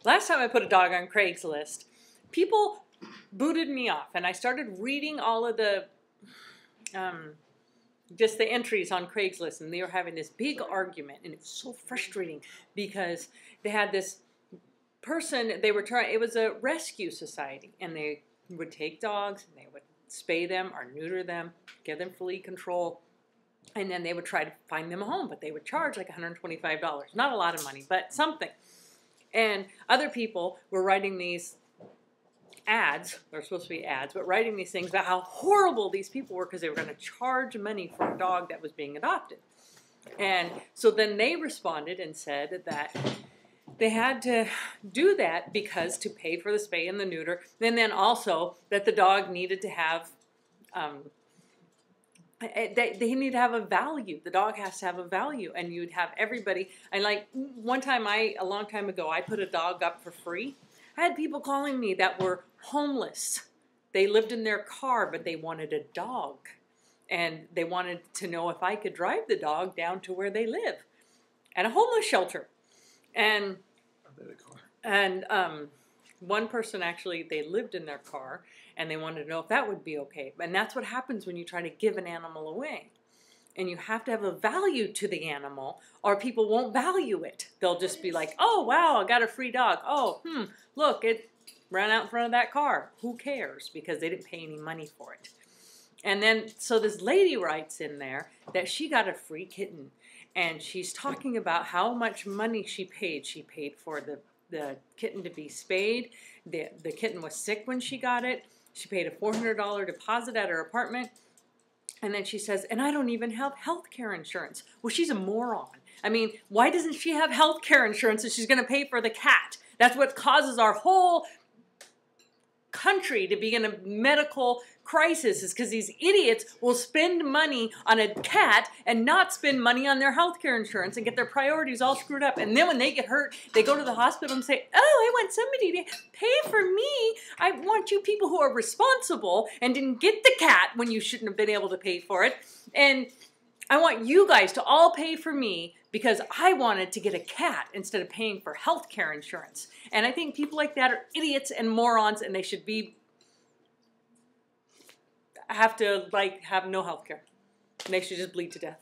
Last time I put a dog on Craigslist, people booted me off, and I started reading all of the just the entries on Craigslist, and they were having this big argument, and it's so frustrating because they had this person, they were trying, it was a rescue society, and they would take dogs, and they would spay them or neuter them, give them flea control, and then they would try to find them a home, but they would charge like $125. Not a lot of money, but something. And other people were writing these ads, they're supposed to be ads, but writing these things about how horrible these people were because they were going to charge money for a dog that was being adopted. And so then they responded and said that they had to do that because to pay for the spay and the neuter, and then also that the dog needed to have, they need to have a value. The dog has to have a value, and you'd have everybody. And like one time, a long time ago, I put a dog up for free. I had people calling me that were homeless. They lived in their car, but they wanted a dog. And they wanted to know if I could drive the dog down to where they live, at a homeless shelter. And one person actually, they lived in their car, and they wanted to know if that would be okay. And that's what happens when you try to give an animal away. And you have to have a value to the animal, or people won't value it. They'll just be like, oh, wow, I got a free dog. Oh, look, it ran out in front of that car. Who cares? Because they didn't pay any money for it. And then, so this lady writes in there that she got a free kitten. And she's talking about how much money she paid. She paid for the kitten to be spayed. The kitten was sick when she got it. She paid a $400 deposit at her apartment. And then she says, and I don't even have health care insurance. Well, she's a moron. I mean, why doesn't she have health care insurance if she's going to pay for the cat? That's what causes our whole country to be in a medical crisis, is because these idiots will spend money on a cat and not spend money on their health care insurance and get their priorities all screwed up. And then when they get hurt, they go to the hospital and say, oh, I want somebody to pay for me. I want you people who are responsible and didn't get the cat when you shouldn't have been able to pay for it. And I want you guys to all pay for me because I wanted to get a cat instead of paying for health care insurance. And I think people like that are idiots and morons, and they should have no health care. They should just bleed to death.